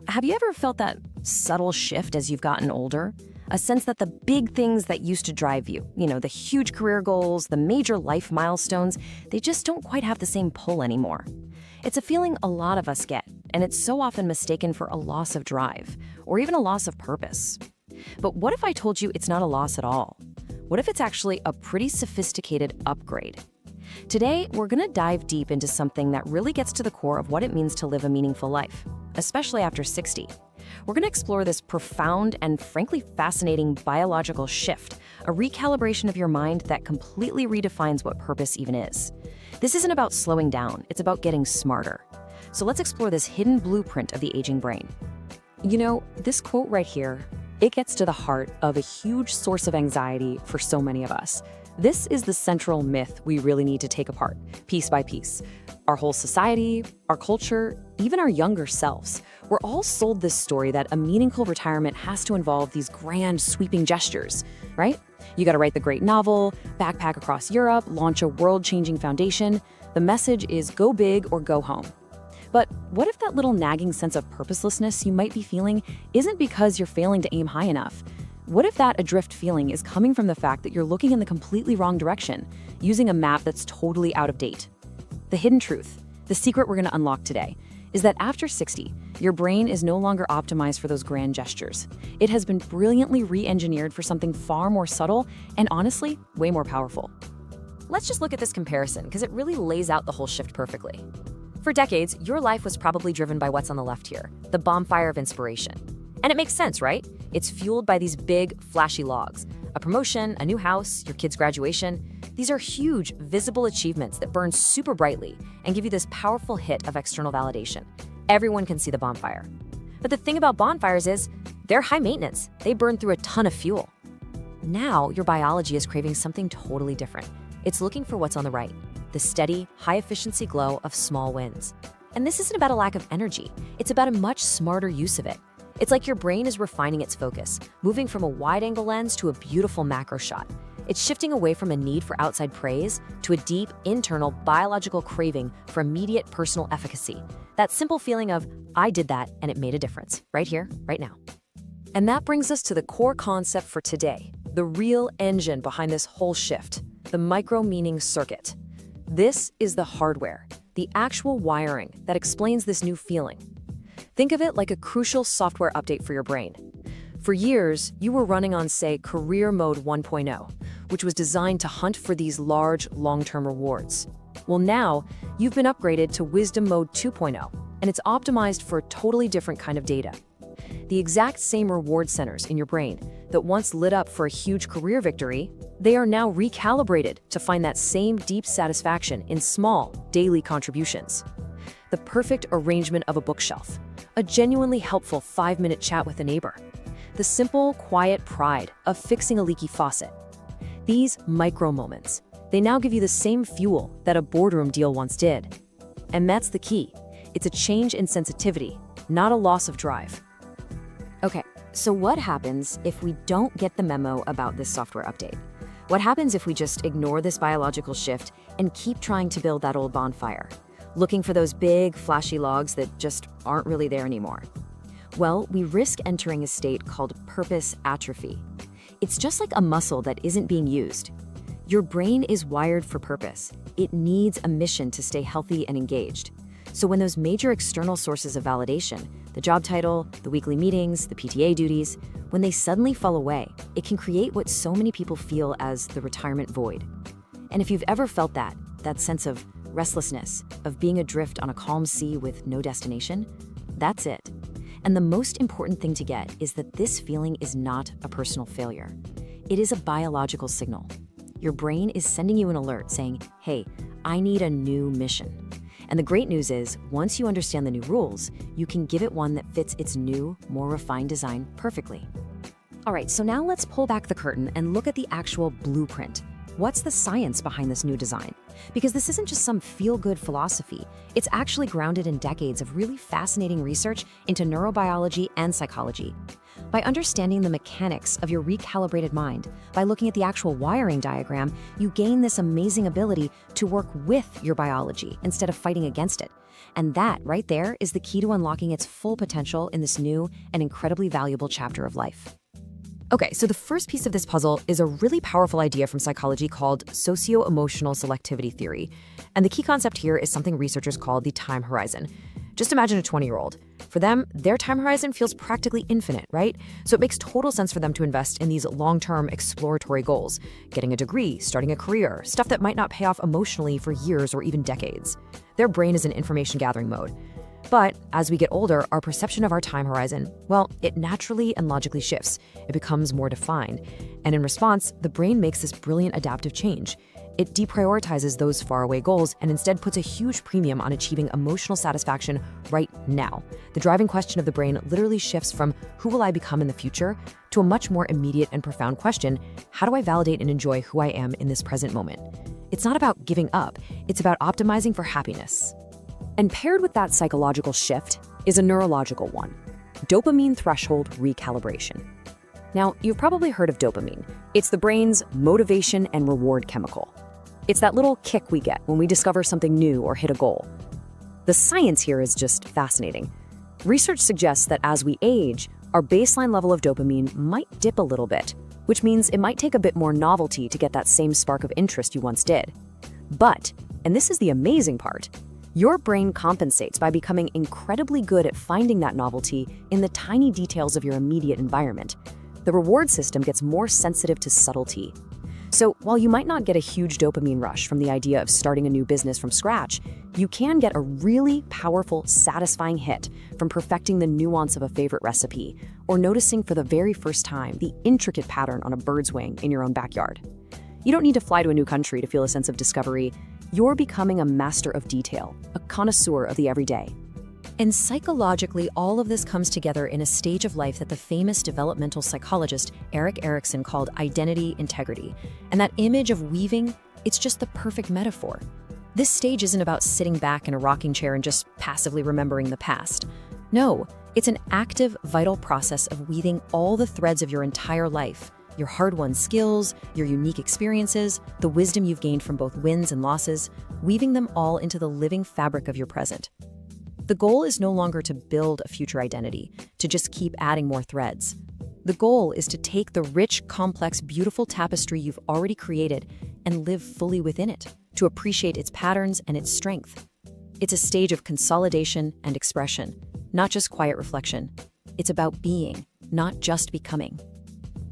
Have you ever felt that subtle shift as you've gotten older? A sense that the big things that used to drive you, the huge career goals, the major life milestones, they just don't quite have the same pull anymore. It's a feeling a lot of us get, and it's so often mistaken for a loss of drive, or even a loss of purpose. But what if I told you it's not a loss at all? What if it's actually a pretty sophisticated upgrade? Today, we're going to dive deep into something that really gets to the core of what it means to live a meaningful life, especially after 60. We're going to explore this profound and frankly fascinating biological shift, a recalibration of your mind that completely redefines what purpose even is. This isn't about slowing down, it's about getting smarter. So let's explore this hidden blueprint of the aging brain. This quote right here, it gets to the heart of a huge source of anxiety for so many of us. This is the central myth we really need to take apart, piece by piece. Our whole society, our culture, even our younger selves, we're all sold this story that a meaningful retirement has to involve these grand, sweeping gestures, right? You gotta write the great novel, backpack across Europe, launch a world-changing foundation. The message is go big or go home. But what if that little nagging sense of purposelessness you might be feeling isn't because you're failing to aim high enough? What if that adrift feeling is coming from the fact that you're looking in the completely wrong direction, using a map that's totally out of date? The hidden truth, the secret we're going to unlock today, is that after 60, your brain is no longer optimized for those grand gestures. It has been brilliantly re-engineered for something far more subtle and honestly, way more powerful. Let's just look at this comparison because it really lays out the whole shift perfectly. For decades, your life was probably driven by what's on the left here, the bonfire of inspiration. And it makes sense, right? It's fueled by these big, flashy logs. A promotion, a new house, your kid's graduation. These are huge, visible achievements that burn super brightly and give you this powerful hit of external validation. Everyone can see the bonfire. But the thing about bonfires is, they're high maintenance. They burn through a ton of fuel. Now, your biology is craving something totally different. It's looking for what's on the right, the steady, high-efficiency glow of small wins. And this isn't about a lack of energy. It's about a much smarter use of it. It's like your brain is refining its focus, moving from a wide-angle lens to a beautiful macro shot. It's shifting away from a need for outside praise to a deep, internal, biological craving for immediate personal efficacy. That simple feeling of, I did that and it made a difference, right here, right now. And that brings us to the core concept for today, the real engine behind this whole shift, the micro-meaning circuit. This is the hardware, the actual wiring that explains this new feeling. Think of it like a crucial software update for your brain. For years, you were running on, say, Career Mode 1.0, which was designed to hunt for these large, long-term rewards. Well, now, you've been upgraded to Wisdom Mode 2.0, and it's optimized for a totally different kind of data. The exact same reward centers in your brain that once lit up for a huge career victory, they are now recalibrated to find that same deep satisfaction in small, daily contributions. The perfect arrangement of a bookshelf, a genuinely helpful 5-minute chat with a neighbor, the simple, quiet pride of fixing a leaky faucet. These micro moments, they now give you the same fuel that a boardroom deal once did. And that's the key. It's a change in sensitivity, not a loss of drive. Okay, so what happens if we don't get the memo about this software update? What happens if we just ignore this biological shift and keep trying to build that old bonfire? Looking for those big, flashy logs that just aren't really there anymore? Well, we risk entering a state called purpose atrophy. It's just like a muscle that isn't being used. Your brain is wired for purpose. It needs a mission to stay healthy and engaged. So when those major external sources of validation, the job title, the weekly meetings, the PTA duties, when they suddenly fall away, it can create what so many people feel as the retirement void. And if you've ever felt that sense of restlessness, of being adrift on a calm sea with no destination, that's it. And the most important thing to get is that this feeling is not a personal failure. It is a biological signal. Your brain is sending you an alert saying, hey, I need a new mission. And the great news is, once you understand the new rules, you can give it one that fits its new, more refined design perfectly. All right, so now let's pull back the curtain and look at the actual blueprint. What's the science behind this new design? Because this isn't just some feel-good philosophy. It's actually grounded in decades of really fascinating research into neurobiology and psychology. By understanding the mechanics of your recalibrated mind, by looking at the actual wiring diagram, you gain this amazing ability to work with your biology instead of fighting against it. And that, right there, is the key to unlocking its full potential in this new and incredibly valuable chapter of life. Okay, so the first piece of this puzzle is a really powerful idea from psychology called Socioemotional Selectivity Theory. And the key concept here is something researchers call the time horizon. Just imagine a 20-year-old. For them, their time horizon feels practically infinite, right? So it makes total sense for them to invest in these long-term exploratory goals, getting a degree, starting a career, stuff that might not pay off emotionally for years or even decades. Their brain is in information gathering mode. But as we get older, our perception of our time horizon, well, it naturally and logically shifts. It becomes more defined. And in response, the brain makes this brilliant adaptive change. It deprioritizes those faraway goals and instead puts a huge premium on achieving emotional satisfaction right now. The driving question of the brain literally shifts from who will I become in the future to a much more immediate and profound question: how do I validate and enjoy who I am in this present moment? It's not about giving up, it's about optimizing for happiness. And paired with that psychological shift is a neurological one: dopamine threshold recalibration. Now, you've probably heard of dopamine. It's the brain's motivation and reward chemical. It's that little kick we get when we discover something new or hit a goal. The science here is just fascinating. Research suggests that as we age, our baseline level of dopamine might dip a little bit, which means it might take a bit more novelty to get that same spark of interest you once did. But, and this is the amazing part, your brain compensates by becoming incredibly good at finding that novelty in the tiny details of your immediate environment. The reward system gets more sensitive to subtlety. So while you might not get a huge dopamine rush from the idea of starting a new business from scratch, you can get a really powerful, satisfying hit from perfecting the nuance of a favorite recipe or noticing for the very first time the intricate pattern on a bird's wing in your own backyard. You don't need to fly to a new country to feel a sense of discovery. You're becoming a master of detail, a connoisseur of the everyday. And psychologically, all of this comes together in a stage of life that the famous developmental psychologist Erik Erikson called identity integrity. And that image of weaving, it's just the perfect metaphor. This stage isn't about sitting back in a rocking chair and just passively remembering the past. No, it's an active, vital process of weaving all the threads of your entire life, your hard-won skills, your unique experiences, the wisdom you've gained from both wins and losses, weaving them all into the living fabric of your present. The goal is no longer to build a future identity, to just keep adding more threads. The goal is to take the rich, complex, beautiful tapestry you've already created and live fully within it, to appreciate its patterns and its strength. It's a stage of consolidation and expression, not just quiet reflection. It's about being, not just becoming.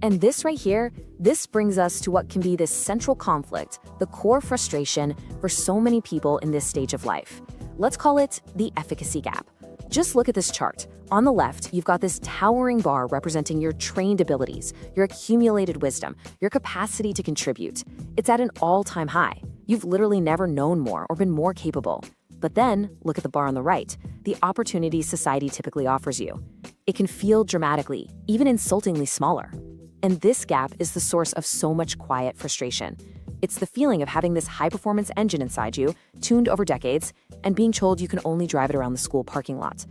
And this right here, this brings us to what can be this central conflict, the core frustration for so many people in this stage of life. Let's call it the efficacy gap. Just look at this chart. On the left, you've got this towering bar representing your trained abilities, your accumulated wisdom, your capacity to contribute. It's at an all-time high. You've literally never known more or been more capable. But then, look at the bar on the right, the opportunities society typically offers you. It can feel dramatically, even insultingly smaller. And this gap is the source of so much quiet frustration. It's the feeling of having this high-performance engine inside you, tuned over decades, and being told you can only drive it around the school parking lot.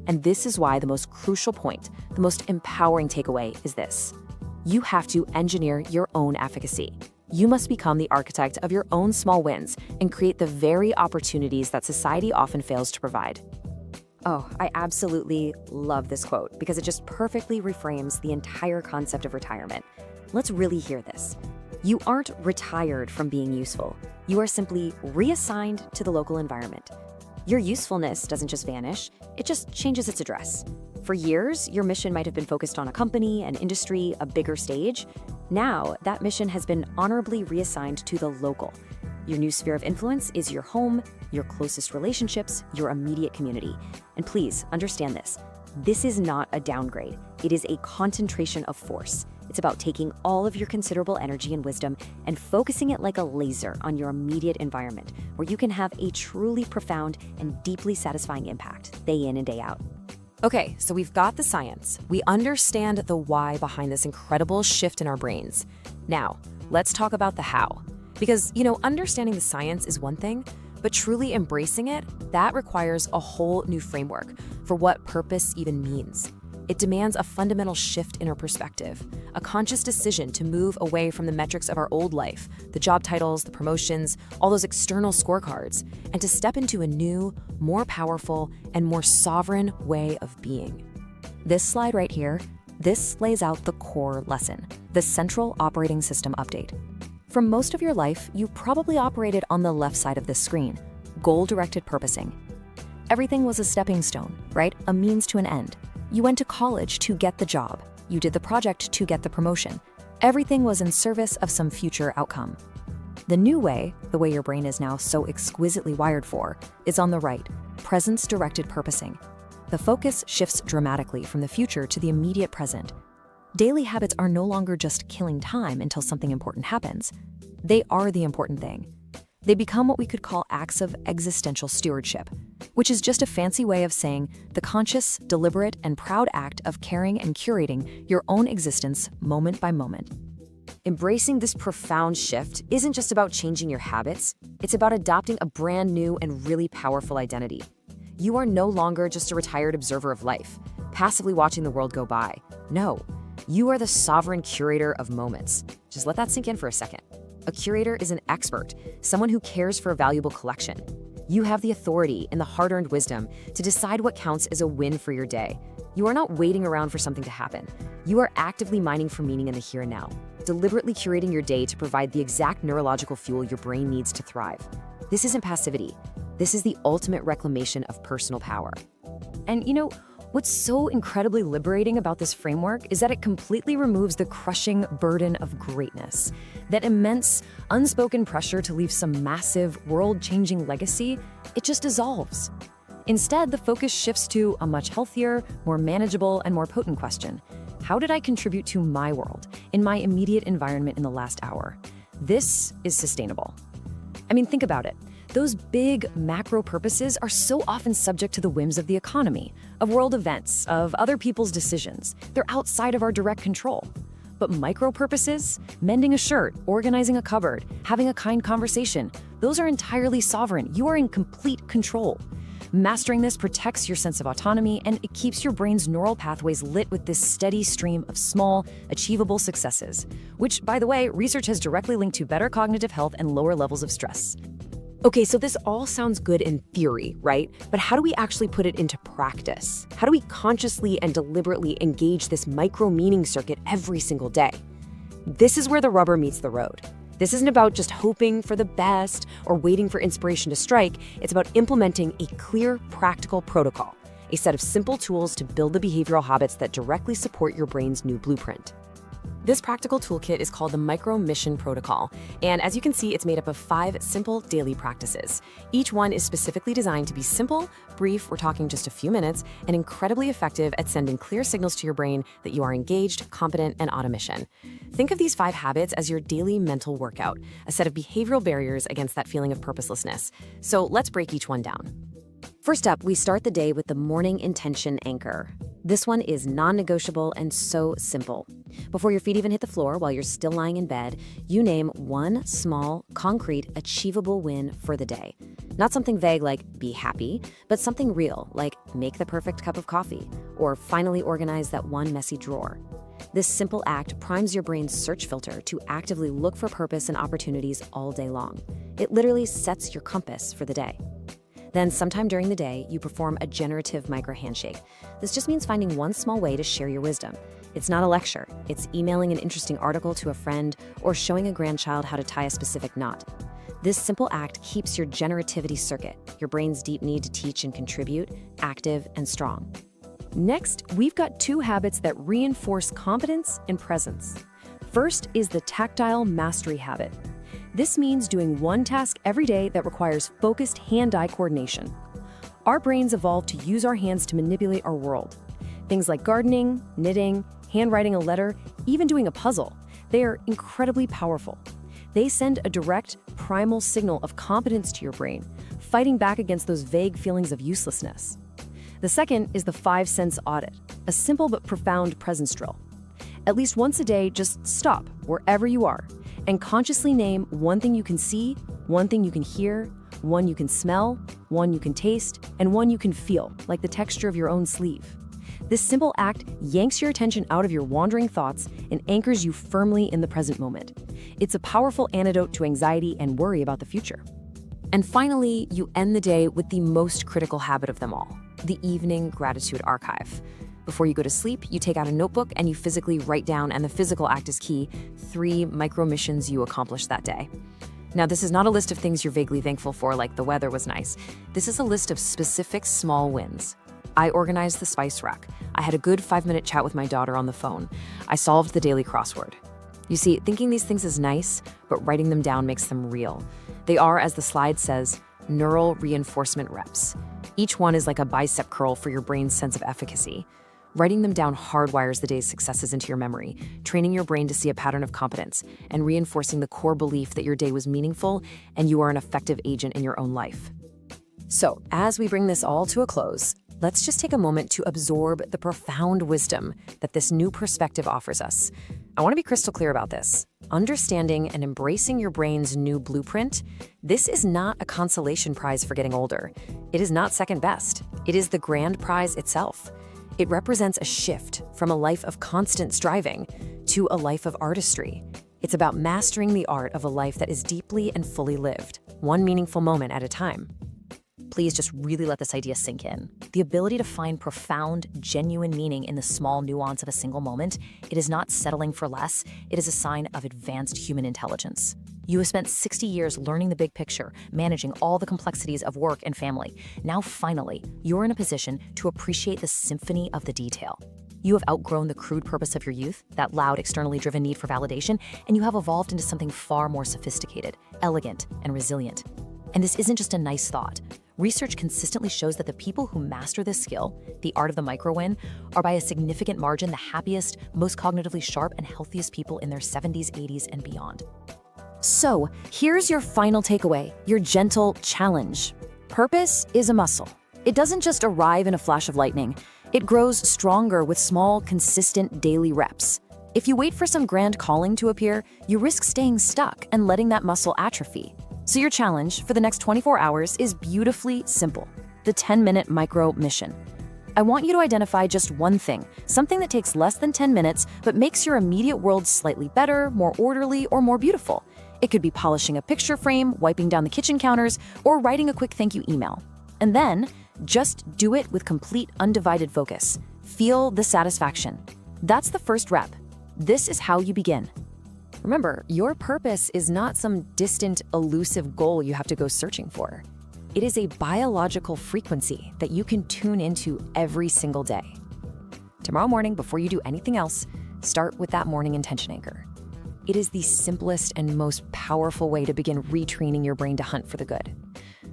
And this is why the most crucial point, the most empowering takeaway is this: you have to engineer your own efficacy. You must become the architect of your own small wins and create the very opportunities that society often fails to provide. Oh, I absolutely love this quote because it just perfectly reframes the entire concept of retirement. Let's really hear this. You aren't retired from being useful. You are simply reassigned to the local environment. Your usefulness doesn't just vanish, it just changes its address. For years, your mission might have been focused on a company, an industry, a bigger stage. Now, that mission has been honorably reassigned to the local. Your new sphere of influence is your home, your closest relationships, your immediate community. And please understand this. This is not a downgrade. It is a concentration of force. It's about taking all of your considerable energy and wisdom and focusing it like a laser on your immediate environment, where you can have a truly profound and deeply satisfying impact day in and day out. Okay, so we've got the science. We understand the why behind this incredible shift in our brains. Now, let's talk about the how. Because, understanding the science is one thing, but truly embracing it, that requires a whole new framework for what purpose even means. It demands a fundamental shift in our perspective, a conscious decision to move away from the metrics of our old life, the job titles, the promotions, all those external scorecards, and to step into a new, more powerful, and more sovereign way of being. This slide right here, this lays out the core lesson, the central operating system update. For most of your life, you probably operated on the left side of this screen, goal-directed purposing. Everything was a stepping stone, right? A means to an end. You went to college to get the job. You did the project to get the promotion. Everything was in service of some future outcome. The new way, the way your brain is now so exquisitely wired for, is on the right, presence-directed purposing. The focus shifts dramatically from the future to the immediate present. Daily habits are no longer just killing time until something important happens. They are the important thing. They become what we could call acts of existential stewardship, which is just a fancy way of saying the conscious, deliberate, and proud act of caring and curating your own existence moment by moment. Embracing this profound shift isn't just about changing your habits, it's about adopting a brand new and really powerful identity. You are no longer just a retired observer of life, passively watching the world go by. No, you are the sovereign curator of moments. Just let that sink in for a second. A curator is an expert, someone who cares for a valuable collection. You have the authority and the hard-earned wisdom to decide what counts as a win for your day. You are not waiting around for something to happen. You are actively mining for meaning in the here and now, deliberately curating your day to provide the exact neurological fuel your brain needs to thrive. This isn't passivity. This is the ultimate reclamation of personal power. And what's so incredibly liberating about this framework is that it completely removes the crushing burden of greatness. That immense, unspoken pressure to leave some massive, world-changing legacy, it just dissolves. Instead, the focus shifts to a much healthier, more manageable, and more potent question. How did I contribute to my world, in my immediate environment in the last hour? This is sustainable. I mean, think about it. Those big macro purposes are so often subject to the whims of the economy, of world events, of other people's decisions. They're outside of our direct control. But micro purposes, mending a shirt, organizing a cupboard, having a kind conversation, those are entirely sovereign. You are in complete control. Mastering this protects your sense of autonomy, and it keeps your brain's neural pathways lit with this steady stream of small, achievable successes, which, by the way, research has directly linked to better cognitive health and lower levels of stress. Okay, so this all sounds good in theory, right? But how do we actually put it into practice? How do we consciously and deliberately engage this micro-meaning circuit every single day? This is where the rubber meets the road. This isn't about just hoping for the best or waiting for inspiration to strike. It's about implementing a clear, practical protocol, a set of simple tools to build the behavioral habits that directly support your brain's new blueprint. This practical toolkit is called the Micro Mission Protocol, and as you can see, it's made up of 5 simple daily practices. Each one is specifically designed to be simple, brief, we're talking just a few minutes, and incredibly effective at sending clear signals to your brain that you are engaged, competent, and on a mission. Think of these 5 habits as your daily mental workout, a set of behavioral barriers against that feeling of purposelessness. So let's break each one down. First up, we start the day with the morning intention anchor. This one is non-negotiable and so simple. Before your feet even hit the floor while you're still lying in bed, you name one small, concrete, achievable win for the day. Not something vague like be happy, but something real like make the perfect cup of coffee or finally organize that one messy drawer. This simple act primes your brain's search filter to actively look for purpose and opportunities all day long. It literally sets your compass for the day. Then sometime during the day, you perform a generative micro handshake. This just means finding one small way to share your wisdom. It's not a lecture. It's emailing an interesting article to a friend or showing a grandchild how to tie a specific knot. This simple act keeps your generativity circuit, your brain's deep need to teach and contribute, active and strong. Next, we've got 2 habits that reinforce competence and presence. First is the tactile mastery habit. This means doing one task every day that requires focused hand-eye coordination. Our brains evolved to use our hands to manipulate our world. Things like gardening, knitting, handwriting a letter, even doing a puzzle, they are incredibly powerful. They send a direct, primal signal of competence to your brain, fighting back against those vague feelings of uselessness. The second is the 5 sense audit, a simple but profound presence drill. At least once a day, just stop wherever you are and consciously name one thing you can see, one thing you can hear, one you can smell, one you can taste, and one you can feel, like the texture of your own sleeve. This simple act yanks your attention out of your wandering thoughts and anchors you firmly in the present moment. It's a powerful antidote to anxiety and worry about the future. And finally, you end the day with the most critical habit of them all, the evening gratitude archive. Before you go to sleep, you take out a notebook and you physically write down, and the physical act is key, 3 micro missions you accomplished that day. Now, this is not a list of things you're vaguely thankful for, like the weather was nice. This is a list of specific small wins. I organized the spice rack. I had a good 5-minute chat with my daughter on the phone. I solved the daily crossword. You see, thinking these things is nice, but writing them down makes them real. They are, as the slide says, neural reinforcement reps. Each one is like a bicep curl for your brain's sense of efficacy. Writing them down hardwires the day's successes into your memory, training your brain to see a pattern of competence, and reinforcing the core belief that your day was meaningful and you are an effective agent in your own life. So, as we bring this all to a close, let's just take a moment to absorb the profound wisdom that this new perspective offers us. I want to be crystal clear about this. Understanding and embracing your brain's new blueprint, this is not a consolation prize for getting older. It is not second best. It is the grand prize itself. It represents a shift from a life of constant striving to a life of artistry. It's about mastering the art of a life that is deeply and fully lived, one meaningful moment at a time. Please just really let this idea sink in. The ability to find profound, genuine meaning in the small nuance of a single moment, it is not settling for less, it is a sign of advanced human intelligence. You have spent 60 years learning the big picture, managing all the complexities of work and family. Now finally, you're in a position to appreciate the symphony of the detail. You have outgrown the crude purpose of your youth, that loud, externally driven need for validation, and you have evolved into something far more sophisticated, elegant, and resilient. And this isn't just a nice thought. Research consistently shows that the people who master this skill, the art of the micro-win, are by a significant margin the happiest, most cognitively sharp, and healthiest people in their 70s, 80s, and beyond. So, here's your final takeaway, your gentle challenge. Purpose is a muscle. It doesn't just arrive in a flash of lightning. It grows stronger with small, consistent daily reps. If you wait for some grand calling to appear, you risk staying stuck and letting that muscle atrophy. So your challenge for the next 24 hours is beautifully simple, the 10-minute micro mission. I want you to identify just one thing, something that takes less than 10 minutes but makes your immediate world slightly better, more orderly, or more beautiful. It could be polishing a picture frame, wiping down the kitchen counters, or writing a quick thank you email. And then, just do it with complete undivided focus. Feel the satisfaction. That's the first rep. This is how you begin. Remember, your purpose is not some distant, elusive goal you have to go searching for. It is a biological frequency that you can tune into every single day. Tomorrow morning, before you do anything else, start with that morning intention anchor. It is the simplest and most powerful way to begin retraining your brain to hunt for the good.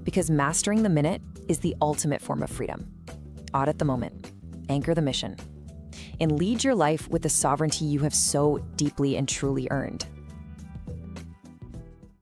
Because mastering the minute is the ultimate form of freedom. Audit the moment, anchor the mission, and lead your life with the sovereignty you have so deeply and truly earned.